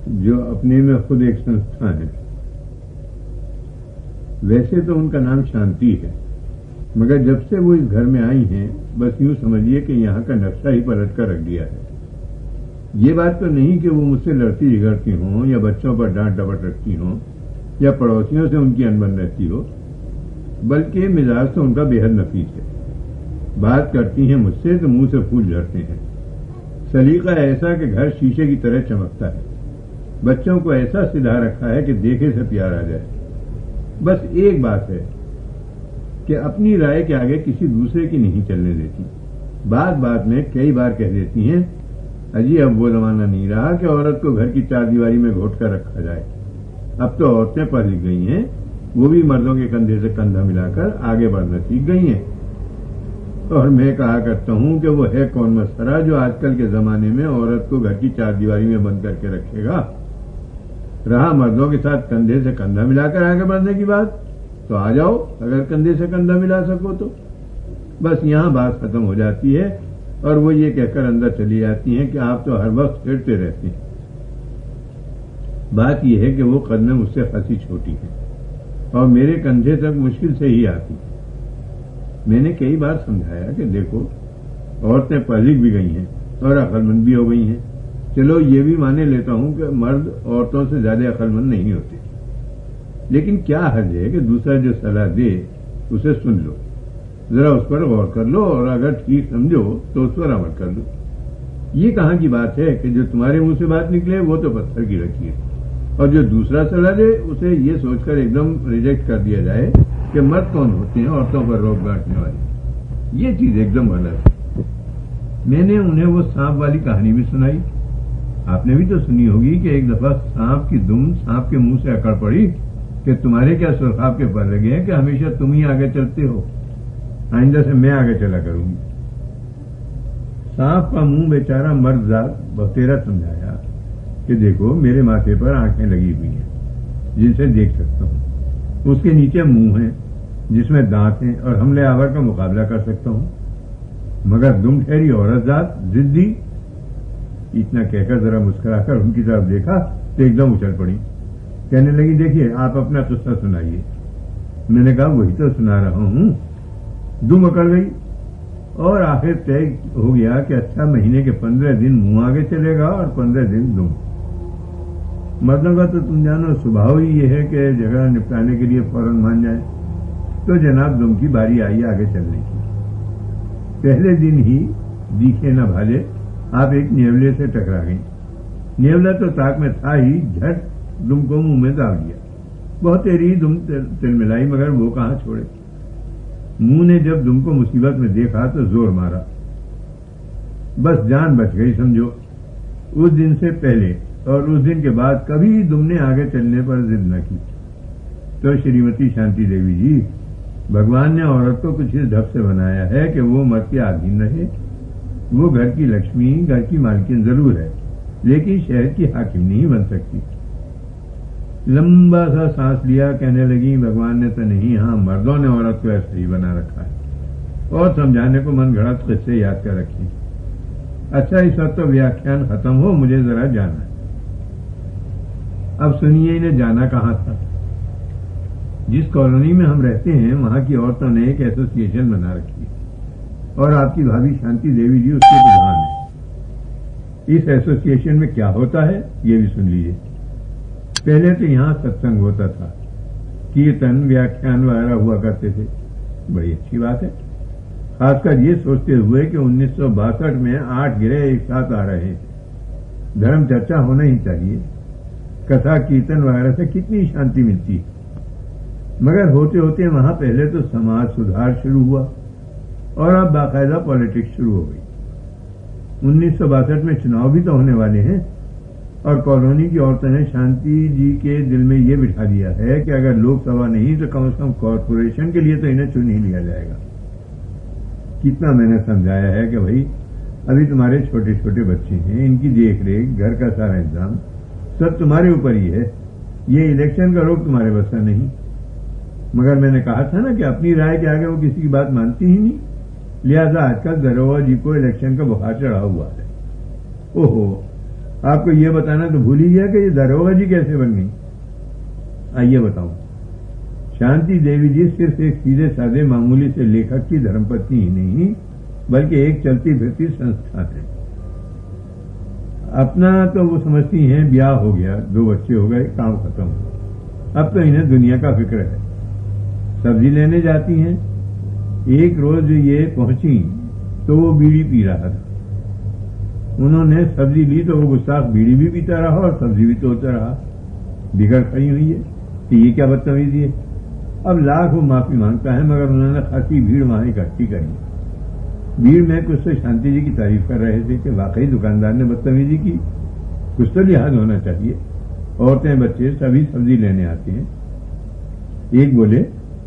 جو اپنے میں خود ایک سنستھا ہے. ویسے تو ان کا نام شانتی ہے، مگر جب سے وہ اس گھر میں آئی ہیں بس یوں سمجھیے کہ یہاں کا نقشہ ہی پلٹ کر رکھ دیا ہے. یہ بات تو نہیں کہ وہ مجھ سے لڑتی جھگڑتی ہوں یا بچوں پر ڈانٹ ڈپٹ رکھتی ہوں یا پڑوسیوں سے ان کی انبن رہتی ہو، بلکہ مزاج تو ان کا بے حد نفیس ہے. بات کرتی ہیں مجھ سے تو منہ سے پھول جھڑتے ہیں. سلیقہ ایسا کہ گھر شیشے کی طرح چمکتا ہے. بچوں کو ایسا سدھا رکھا ہے کہ دیکھے سے پیار آ جائے. بس ایک بات ہے کہ اپنی رائے کے آگے کسی دوسرے کی نہیں چلنے دیتی. بات بات میں کئی بار کہہ دیتی ہیں اجی اب وہ زمانہ نہیں رہا کہ عورت کو گھر کی چار دیواری میں گھوٹ کر رکھا جائے. اب تو عورتیں پڑھ لکھ گئی ہیں، وہ بھی مردوں کے کندھے سے کندھا ملا کر آگے بڑھنا سیکھ گئی ہیں. اور میں کہا کرتا ہوں کہ وہ ہے کون مسخرہ جو آج کل کے زمانے میں عورت کو گھر کی چار دیواری میں بند کر کے رکھے گا. رہا مردوں کے ساتھ کندھے سے کندھا ملا کر آگے بڑھنے کی بات، تو آ جاؤ اگر کندھے سے کندھا ملا سکو تو. بس یہاں بات ختم ہو جاتی ہے اور وہ یہ کہہ کر اندر چلی جاتی ہیں کہ آپ تو ہر وقت پھرتے رہتے ہیں. بات یہ ہے کہ وہ قد میں مجھ سے خاصی چھوٹی ہے اور میرے کندھے تک مشکل سے ہی آتی. میں نے کئی بار سمجھایا کہ دیکھو عورتیں پڑھ لکھ بھی گئی ہیں اور عقل مند بھی ہو گئی ہیں. چلو یہ بھی مانے لیتا ہوں کہ مرد عورتوں سے زیادہ عقل مند نہیں ہوتے، لیکن کیا حرج ہے کہ دوسرا جو صلاح دے اسے سن لو، ذرا اس پر غور کر لو اور اگر ٹھیک سمجھو تو اس پر عمل کر لو. یہ کہاں کی بات ہے کہ جو تمہارے منہ سے بات نکلے وہ تو پتھر کی رکھی ہے اور جو دوسرا صلاح دے اسے یہ سوچ کر ایک دم ریجیکٹ کر دیا جائے کہ مرد کون ہوتے ہیں عورتوں پر روک گانٹنے والے. یہ چیز ایک دم غلط ہے. میں نے انہیں وہ سانپ والی کہانی بھی سنائی. آپ نے بھی تو سنی ہوگی کہ ایک دفعہ سانپ کی دم سانپ کے منہ سے اکڑ پڑی کہ تمہارے کیا سرخاب کے پر لگے ہیں کہ ہمیشہ تم ہی آگے چلتے ہو، آئندہ سے میں آگے چلا کروں گی. سانپ کا منہ بیچارہ مرد ذات بہتیرا سمجھایا کہ دیکھو میرے ماتھے پر آنکھیں لگی ہوئی ہیں جن سے دیکھ سکتا ہوں، اس کے نیچے منہ ہے جس میں دانت ہیں اور حملے آور کا مقابلہ کر سکتا ہوں، مگر تم ٹھہری عورت ذات ضدی. اتنا کہہ کر ذرا مسکرا کر ان کی طرف دیکھا تو ایک دم اچھل پڑی. کہنے لگی دیکھیے آپ اپنا قصہ سنائیے. میں نے کہا وہی تو سنا رہا ہوں. دم اکڑ گئی اور آخر طے ہو گیا کہ اچھا مہینے کے 15 دن منہ آگے چلے گا اور 15 دن دم. مردوں کا تو تم جانو سبھاؤ ہی یہ ہے کہ جھگڑا نپٹانے کے لیے فوراً مان جائے. تو جناب دم کی باری آئی آگے چلنے کی. پہلے دن ہی دیکھے نہ بھالے آپ ایک نیولے سے ٹکرا گئی. نیولا تو طاق میں تھا ہی، جھٹ دم کو منہ میں داغ دیا. بہت تیری دم تل ملائی مگر وہ کہاں چھوڑے. منہ نے جب دم کو مصیبت میں دیکھا تو زور مارا. بس جان بچ گئی سمجھو. اس دن سے پہلے اور اس دن کے بعد کبھی دم نے آگے چلنے پر ضد نہ کی. تو شریمتی شانتی دیوی جی، بھگوان نے عورت کو کچھ اس ڈھب سے بنایا ہے کہ وہ مرد کے آدھین رہے. وہ گھر کی لکشمی، گھر کی مالکن ضرور ہے لیکن شہر کی حاکم نہیں بن سکتی. لمبا سا سانس لیا، کہنے لگی بھگوان نے تو نہیں، ہاں مردوں نے عورت کو ایسے ہی بنا رکھا ہے اور سمجھانے کو من گھڑت قصے یاد کر رکھے. اچھا اس وقت تو ویاخیان ختم ہو، مجھے ذرا جانا ہے. اب سنیے انہیں جانا کہاں تھا. جس کالونی میں ہم رہتے ہیں وہاں کی عورتوں نے ایک ایسوسیشن بنا رکھی ہے اور آپ کی بھابھی شانتی دیوی جی اس کے پردھان ہیں. اس ایسوسیشن میں کیا ہوتا ہے یہ بھی سن لیجیے. پہلے تو یہاں ستسنگ ہوتا تھا، کیرتن ویاخیان وغیرہ ہوا کرتے تھے. بڑی اچھی بات ہے، خاص کر یہ سوچتے ہوئے کہ 1962 میں 8 گرہ ایک ساتھ آ رہے ہیں. دھرم چرچا ہونا ہی چاہیے. کتھا کیرتن وغیرہ سے کتنی شانتی ملتی ہے. مگر ہوتے ہوتے وہاں پہلے تو سماج سدھار شروع ہوا اور اب باقاعدہ پالیٹکس شروع ہو گئی. 1962 میں چناؤ بھی تو ہونے والے ہیں اور کالونی کی عورتوں نے شانتی جی کے دل میں یہ بٹھا دیا ہے کہ اگر لوک سبھا نہیں تو کم از کم کارپوریشن کے لیے تو انہیں چن ہی لیا جائے گا. کتنا میں نے سمجھایا ہے کہ بھائی ابھی تمہارے چھوٹے چھوٹے بچے ہیں، ان کی دیکھ ریکھ، گھر کا سارا انتظام سب تمہارے اوپر ہی ہے. یہ الیکشن کا روک تمہارے بس کا نہیں. مگر میں نے کہا تھا نا کہ اپنی رائے کے آگے وہ کسی کی بات مانتی ہی نہیں. لہذا آج کل دروگا جی کو الیکشن کا بخار چڑھا ہوا ہے. اوہو آپ کو یہ بتانا تو بھول ہی گیا کہ یہ داروغہ جی کیسے بن گئی. آئیے بتاؤں. شانتی دیوی جی صرف ایک سیدھے سادے معمولی سے لیکھک کی دھرم پتنی ہی نہیں بلکہ ایک چلتی پھرتی سنستھا ہے. اپنا تو وہ سمجھتی ہیں بیاہ ہو گیا، 2 بچے ہو گئے، کام ختم ہو، اب تو انہیں دنیا کا فکر ہے. سبزی لینے جاتی ہیں. ایک روز یہ پہنچی تو وہ بیڑی پی رہا تھا. انہوں نے سبزی لی تو وہ گستاخ بیڑی بھی پیتا رہا اور سبزی بھی توڑتا رہا. بگڑ کھڑی ہوئی ہے کہ یہ کیا بدتمیزی ہے. اب لاکھ وہ معافی مانگتا ہے مگر انہوں نے خاصی بھیڑ وہاں اکٹھی کری. بھیڑ میں کچھ تو شانتی جی کی تعریف کر رہے تھے کہ واقعی دکاندار نے بدتمیزی کی، کچھ تو لحاظ ہونا چاہیے. عورتیں بچے سبھی سبزی لینے آتے ہیں. ایک بولے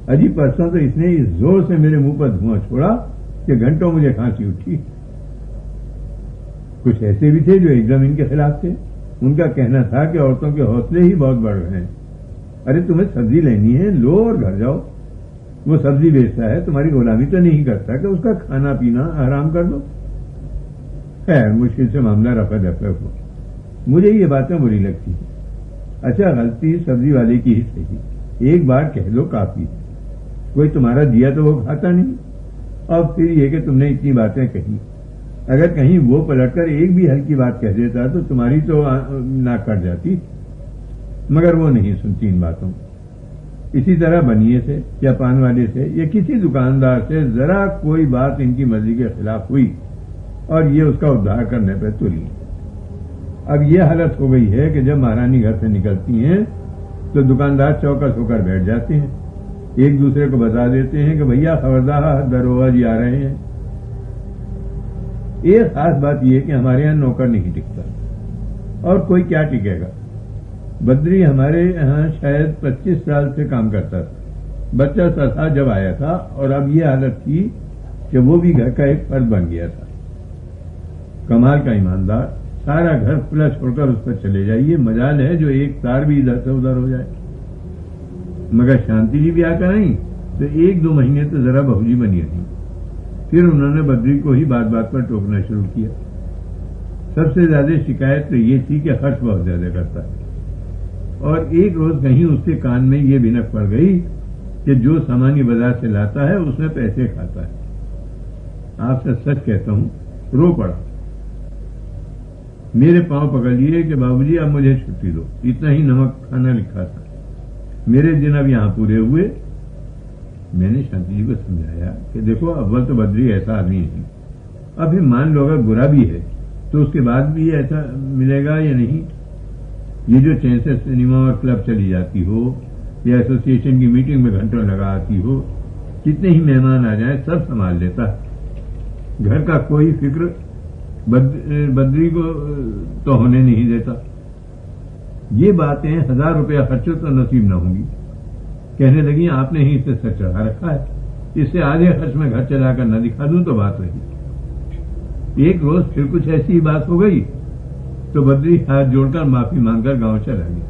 اجی پرسوں تو اس نے اس زور سے میرے منہ پر دھواں چھوڑا کہ گھنٹوں مجھے کھانسی اٹھی. کچھ ایسے بھی تھے جو ایک دم ان کے خلاف تھے. ان کا کہنا تھا کہ عورتوں کے حوصلے ہی بہت بڑھ رہے ہیں. ارے تمہیں سبزی لینی ہے لو اور گھر جاؤ. وہ سبزی بیچتا ہے، تمہاری غلامی تو نہیں کرتا کہ اس کا کھانا پینا آرام کر دو. خیر مشکل سے معاملہ رفع دفع ہو. مجھے یہ باتیں بری لگتی ہیں. اچھا غلطی سبزی والے کی ہی صحیح، ایک بار کہہ دو کافی. کوئی تمہارا دیا تو وہ کھاتا نہیں. اور پھر یہ کہ تم نے اتنی باتیں کہی، اگر کہیں وہ پلٹ کر ایک بھی ہلکی بات کہہ دیتا تو تمہاری تو ناک کٹ جاتی. مگر وہ نہیں سنتی ان باتوں. اسی طرح بنیے سے یا پان والے سے یا کسی دکاندار سے ذرا کوئی بات ان کی مرضی کے خلاف ہوئی اور یہ اس کا ادھار کرنے پہ تلی. اب یہ حالت ہو گئی ہے کہ جب مہارانی گھر سے نکلتی ہیں تو دکاندار چوکس ہو کر بیٹھ جاتے ہیں. ایک دوسرے کو بتا دیتے ہیں کہ بھیا خبردار داروغہ جی آ رہے ہیں. ایک خاص بات یہ کہ ہمارے یہاں نوکر نہیں ٹکتا، اور کوئی کیا ٹکے گا. بدری ہمارے یہاں شاید 25 سال سے کام کرتا تھا. بچہ سا تھا جب آیا تھا اور اب یہ حالت تھی کہ وہ بھی گھر کا ایک فرد بن گیا تھا. کمال کا ایماندار. سارا گھر کھلا چھوڑ کر اس پر چلے جائیے، مجال ہے جو ایک تار بھی ادھر سے ادھر ہو جائے. مگر شانتی جی بھی آ کر آئیں تو 1-2 مہینے تو ذرا بہو جی بنی رہی. پھر انہوں نے بدری کو ہی بات بات پر ٹوکنا شروع کیا. سب سے زیادہ شکایت تو یہ تھی کہ خرچ بہت زیادہ کرتا ہے. اور ایک روز کہیں اس کے کان میں یہ بھنک پڑ گئی کہ جو سامانی بازار سے لاتا ہے اس میں پیسے کھاتا ہے. آپ سے سچ کہتا ہوں رو پڑا. میرے پاؤں پکڑ لیے کہ بابو جی اب مجھے چھٹی دو، اتنا ہی نمک کھانا لکھا تھا. میرے دن اب یہاں پورے ہوئے. میں نے شانتی جی کو سمجھایا کہ دیکھو اول تو بدری ایسا آدمی نہیں، اب پھر مان لو اگر برا بھی ہے تو اس کے بعد بھی ایسا ملے گا یا نہیں. یہ جو چین سے سنیما اور کلب چلی جاتی ہو یا ایسوسیشن کی میٹنگ میں گھنٹوں لگا آتی ہو، کتنے ہی مہمان آ جائیں سب سنبھال لیتا. گھر کا کوئی فکر بدری کو تو ہونے نہیں دیتا. یہ باتیں 1000 روپیہ خرچو تو نصیب نہ ہوں گی. کہنے لگی آپ نے ہی اسے سر چڑھا رکھا ہے، اس سے آدھے خرچ میں گھر چلا کر نہ دکھا دوں تو بات رہی. ایک روز پھر کچھ ایسی ہی بات ہو گئی تو بدری ہاتھ جوڑ کر معافی مانگ کر گاؤں چلا گیا.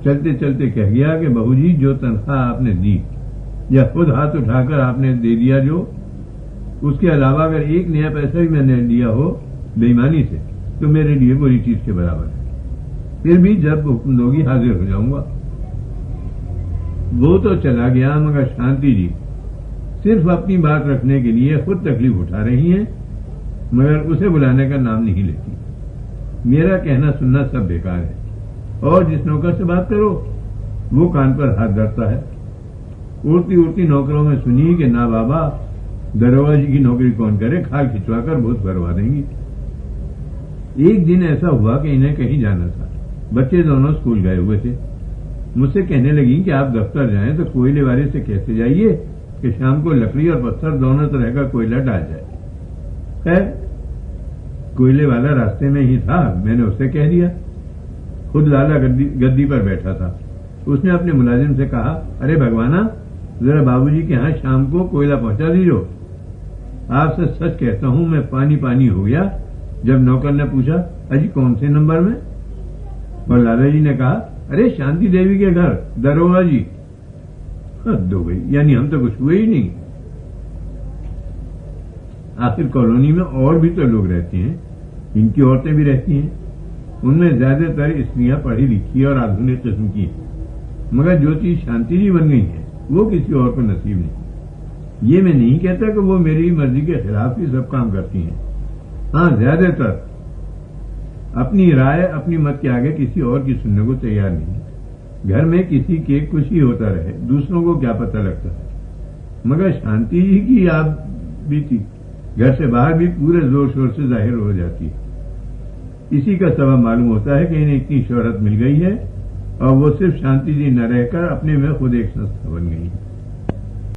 چلتے چلتے کہہ گیا کہ بہو جی جو تنخواہ آپ نے دی یا خود ہاتھ اٹھا کر آپ نے دے دیا، جو اس کے علاوہ اگر 1 نیا پیسہ بھی میں نے لیا ہو بے ایمانی سے تو میرے لیے بری چیز کے برابر ہے. پھر بھی جب حکم دوگی حاضر ہو جاؤں گا. وہ تو چلا گیا مگر شانتی جی صرف اپنی بات رکھنے کے لیے خود تکلیف اٹھا رہی ہیں مگر اسے بلانے کا نام نہیں لیتی. میرا کہنا سننا سب بیکار ہے. اور جس نوکر سے بات کرو وہ کان پر ہاتھ دھرتا ہے. اڑتی اڑتی نوکروں میں سنی کہ نہ بابا داروغہ جی کی نوکری کون کرے، کھال کھچوا کر بھوت بھروا دیں گی. ایک دن ایسا ہوا کہ انہیں کہیں جانا تھا. بچے دونوں اسکول گئے ہوئے تھے. مجھ سے کہنے لگی کہ آپ دفتر جائیں تو کوئلے والے سے کہتے جائیے کہ شام کو لکڑی اور پتھر دونوں طرح کا کوئلہ ڈال جائے. خیر کوئلے والا راستے میں ہی تھا، میں نے اسے کہہ دیا. خود لالا گدی پر بیٹھا تھا. اس نے اپنے ملازم سے کہا ارے بھگوانا ذرا بابو جی کے ہاں شام کو کوئلہ پہنچا دیجو. آپ سے سچ کہتا ہوں میں پانی پانی ہو گیا جب نوکر نے پوچھا اجی کون سے نمبر میں، اور لالا جی نے کہا ارے شانتی دیوی کے گھر داروغہ جی. حد ہو گئی، یعنی ہم تو کچھ ہوئے ہی نہیں. آخر کالونی میں اور بھی تو لوگ رہتے ہیں، ان کی عورتیں بھی رہتی ہیں. ان میں زیادہ تر استریاں پڑھی لکھی اور آدھونک قسم کی ہیں، مگر جو چیز شانتی جی بن گئی ہے وہ کسی اور کو نصیب نہیں۔ یہ میں نہیں کہتا کہ وہ میری مرضی کے خلاف ہی سب کام کرتی ہیں، ہاں زیادہ تر اپنی رائے اپنی مت کے آگے کسی اور کی سننے کو تیار نہیں۔ گھر میں کسی کے کچھ ہی ہوتا رہے، دوسروں کو کیا پتہ لگتا ہے، مگر شانتی جی کی آپ بھی تھی، گھر سے باہر بھی پورے زور شور سے ظاہر ہو جاتی ہے۔ اسی کا سبب معلوم ہوتا ہے کہ انہیں اتنی شہرت مل گئی ہے اور وہ صرف شانتی جی نہ رہ کر اپنے میں خود ایک سنستھا بن گئی ہے۔